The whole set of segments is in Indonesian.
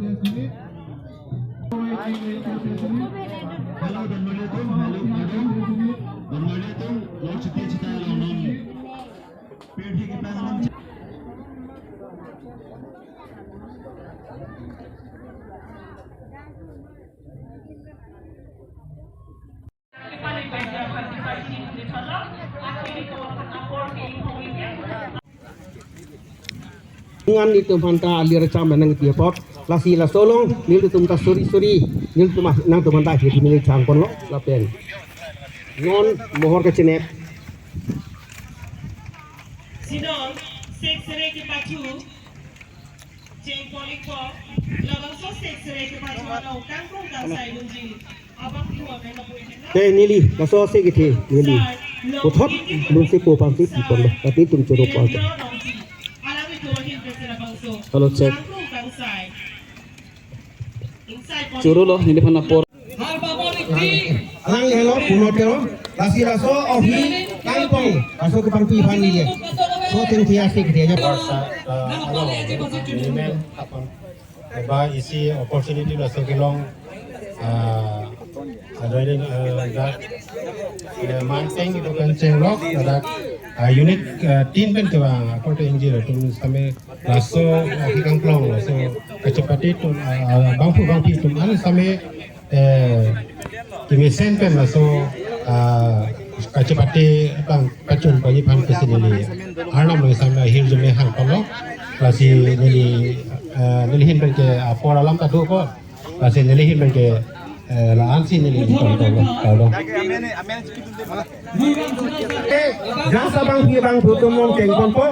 Halo dan Maliatung, halo Madam dan Maliatung, laut cita-cita lawan pergi kita dalam dengan itu manta alir cam nang tiapot lasi la solong nil tum ta suri nil tum nang tum manta hiti nil cam kon lo lapen non mohor ke cenet Sidon seksere ke pacu ceng polik po lawan so seksere ke pacu ano kangkung kasai lunji abang tua memang te nili la so se gite nili uthot lun se ko pam ti pon lo tapi tum choro pa halo cek choro lo nili phana por ang hello puno tero lasi laso ohi kampung laso ke pang pi phan ni le so ten ti asik dia ja ba isi opportunity laso kilong ada manteng itu kan cenglok ada unit tin pen tuh apa tuh injil tuh sampai laso hikang plong laso kecepatan itu bangku itu mana sampai kimisen pen laso kecepatan bang kacun bagi pan kesini arnam lagi sampai akhir jumlah hang kalau lasi nilihin pen ke apa alam tadu kok lasi nilihin pen ke laan sini nih kalau jasa bang butuh mong cengkon po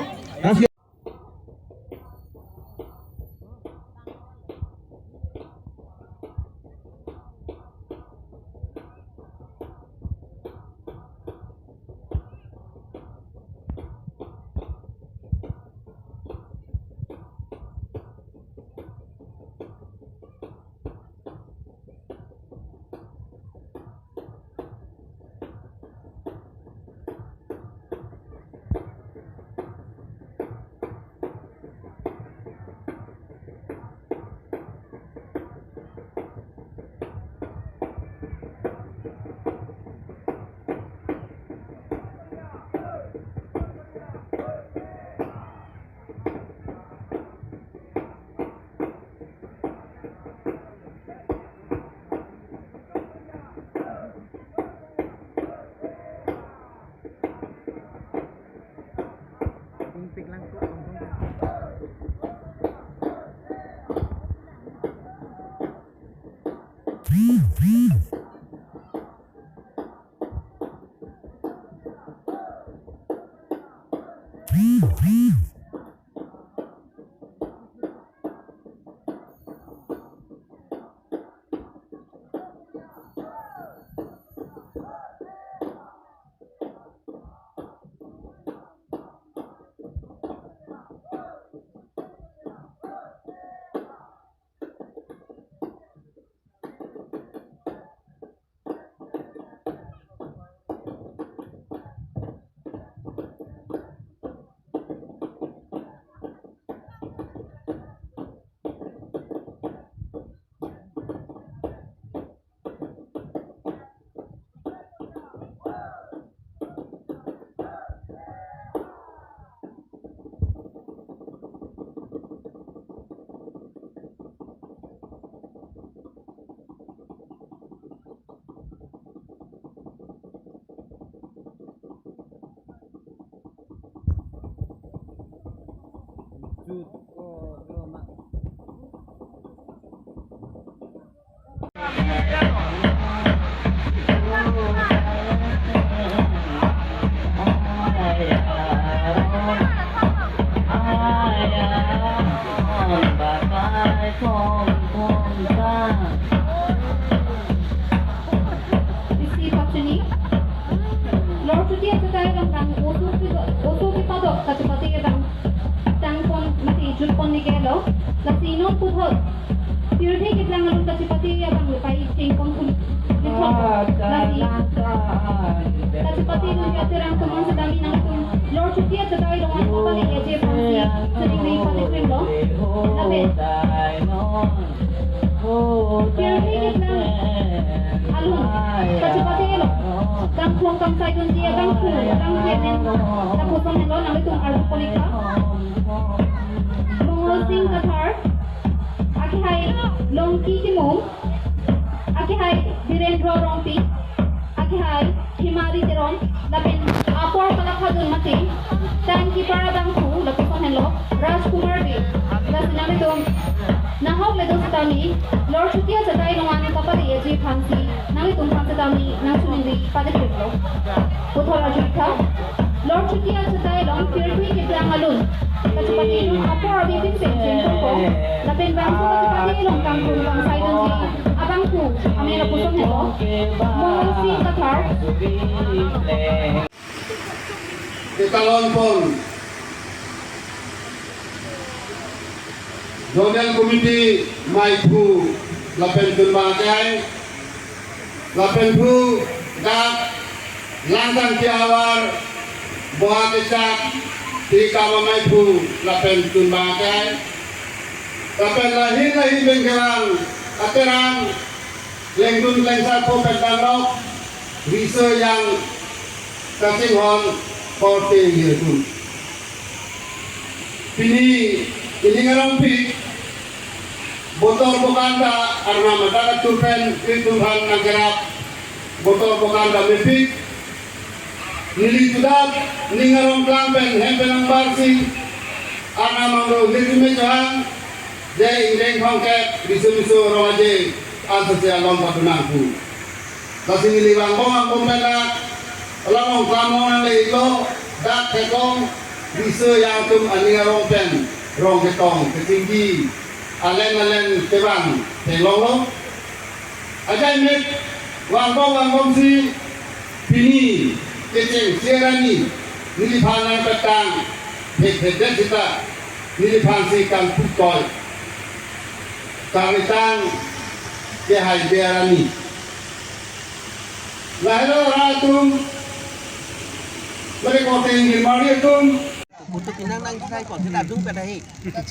Latino puthot Purity kitlang alung kasipati abang lupai cingkong kasipati nung yatirang tumang sa dami ng tum Lord Chutia sa tayo long ako balik eje pangsi sa ring na ipalik rin lo labit kang saydun dia bangku kang kenen tapos ang hello nang itong arpolika Mongol Singh Qatar aki hai Longki Timom aki hai Virendra Rompi aki hai Himari Teron lapin apor kalakadun mati tangki para bangku lapis ang hello Rajkumar B lasin namin itong nahok le dos tami Lord Chutia sa tayo nung aming kapali Eji Phansi nang itong Phansi tami nang sumindi padikiplo Puthol Ajurika Lord Chutia sa tayo nung Pirtui Kityang Alun Kachupati nung Apor Abibin Pension ko Lapin bangko kachupati nung Kangkung Bang Saidon Ji Abangku Amin na pusong nito Mongol Singh Qatar Kekalon pun Zonal Committee Maipu Lapen Tunbakai Lapen Pu Dak Langkang Tiawar Boha Kecak Di Kama Maipu Lapen Tunbakai Lapen lahir Bengkelang Aterang Lengdun Lengsapo Pentanok Bisa yang Kasinghon Korte Yaitu Ini ngarang pik botol bokanda arna madara turpen Tuhan nangkerap botol bokanda mepik nili tudap ningarong klampen hempenang barsi arna mangro lirime johan jai indeng hongket bisu romaje asase alom patunangku kasi niliwang bong kompelak along klamon leilo dak kekong bisu yang tum aningarong pen rong ketong ketinggi alen tebang telolo ajai met wang si pini keceng serani nilipanan petang hek kita nilipan si kan putol kamitan ke hai berani lahir ratum mereka tinggi mariatum Untuk inang nang sai kon kita dung pada hi.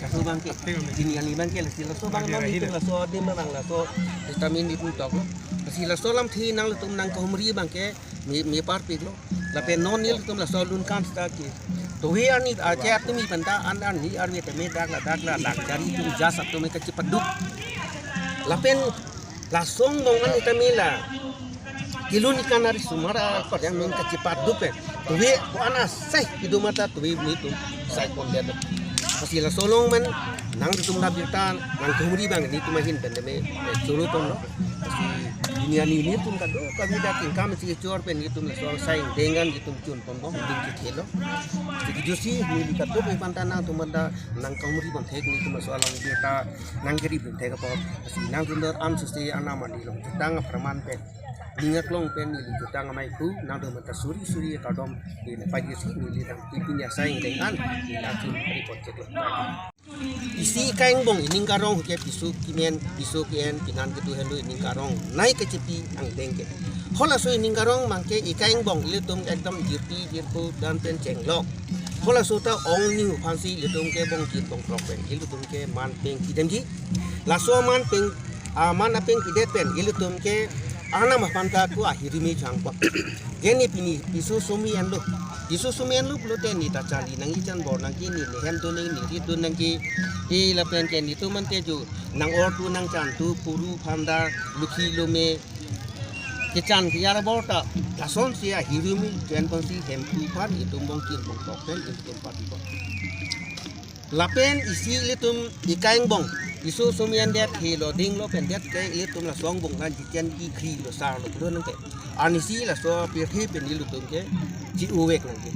So bangke. Jini ali bangke la sila so bang nom itu la so dim bang la so vitamin itu tok lo. Sila so lam thi nang tum nang kahumri bangke mi par pik lo. La pe non nil tum la so lun kan sta ki. To we ani aja tu mi panta an ni ar we te me dak la dari tum jas tum me keci peduk. La pen la song bong an itamila. Kilun ikan hari sumara kot yang main kecepat dupe. Tuwe ko anas sai hidu mata tuwe itu sai kon dia. Pasila solong men nang ditum nabirtan nang kumuri bang ni tumahin pendeme suru tom lo. Pasi dunia ni tum kado kami datin kami si cor pen itu so sai dengan ditum cun pom bom ding kilo. Jadi josi ni dikato pe pantana tumanda nang kumuri bang tek ni tum so alang birta nang geri bin tek apa. Pasi nang tundor am susti anama di lo. Tang praman pen. Ingat long pen ni kita ngamai ku nang dom ta suri kadom di pagi si ni dang pipinya saing dengan di akhir report cek lo. Isi kaeng bong ining karong ke pisu kien pinan ketu helu ining karong naik ke cepi ang dengke. Hola so ining karong mangke ikaeng bong ilutung ekdom jirpu dan pen cenglok. Hola so ta ong ning phansi ilutung ke bong bong propen ilutung ke man peng kidemji. Laso man peng man apeng kidet pen ilutung ke ana mapanta ku akhiri mi changpa geni pini isu sumi anlu plute ni ta chali nang ichan bor nang ki ni hem to ni tu nang ki e la pen ken ni tu man te ju nang or tu nang chan tu puru phanda lukhi lo me ke chan ki yara bor ta lason sia akhiri mi jen pon si hem tu pan itu bong kin bong tok pen itu pati bong lapen isi litum ikaeng bong isu sumian det helo ding lo pen det ke litum la song bong nan jiken ki kri lo sar lo pro nang ke anisi la so pir he pen litum ke ji uwek nang ke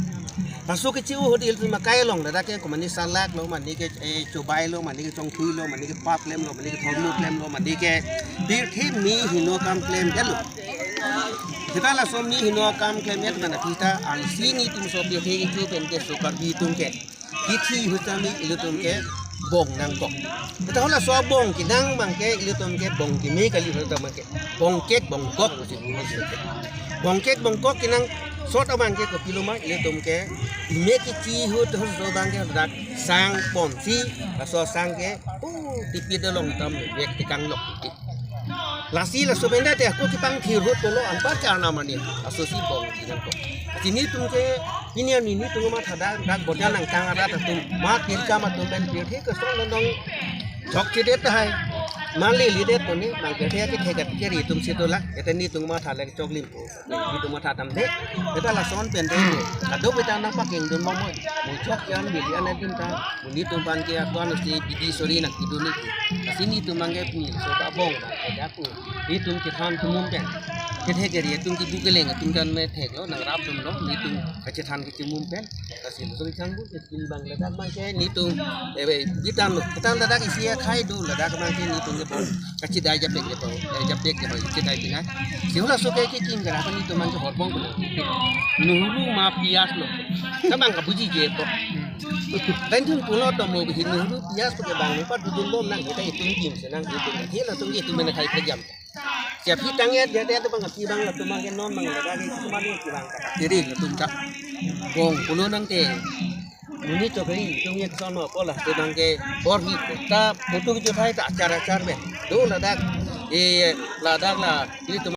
pasu ke ji u hodil tu makai long da ke ko mani salak lo mani ke chobai lo mani ke chong thui lo mani ke pap lem lo mani ke thom lo lem lo mani ke pir he mi hino kam klem delu kita la som ni hino kam klem et na kita anisi ni tum so pir he ke pen ke so kar bi tum ke kithi hutami ilutum ke bong nang kok. Kita hola so bong kinang mangke ilutum ke bong ki me kali hola mangke. Bong kek bong kok usi bong kek bong kok kinang sot abang ke ko piloma ilutum ke me ki chi hut ho so bang ke dak sang pon si la so sang ke tipi de long tam wek tikang lok ti. lasi la so benda te ko ki pang thi ro to lo an pa cha na ma ni asosi bong di nang ko sini tum ke ini ni tum ma thada dak bodya nang kang ara ta tum ma kin ka ma tum ben pir the ko so lo dong chok che det hai man le li det to ni nang ke the ke gat ke ri tum se to la eta ni tum ma tha le chok lim ko ni tum ma tha tam de eta la son pen de ni ado be ta na pa keng don mo mo chok yan bi an tin ta ni tum ban ke a kon si di sori nak ti ni sini tum mang ke ni so ta bong ba ja ku ni tum ke than tum mum pen ke the ke ri tum ki bu ke leng tum kan me thek lo nang rap tum lo ni tum ka che than ki mum pen ta sin so chang bu ke tin bang la dak mang ke ni tum e be bi tam la dak isia khai du la dak mang ke ni tum ke bon ka chi dai ja pek ke bon ja pek ke ba chi dai pina siu la so ke ki kin ga ni tum mang ke hor bong ko nu lu ma pias lo ka bang ka bu ji je ko ben thun ku lo to mo bi nu lu pias ko ke bang ni pa du dum lom nang ke ta tum kim se nang ke tum ke la tum ye tum me khai prajam siap hitang ya dia tu bang ki bang la tum mang ke non mang la dak ki ma ni ki bang ka diri la tum ta gong pulo nang te Muni to kai tung ye son ma pola te bang ke bor hi ta photo ki jo thai ta acar be do la dak la ni to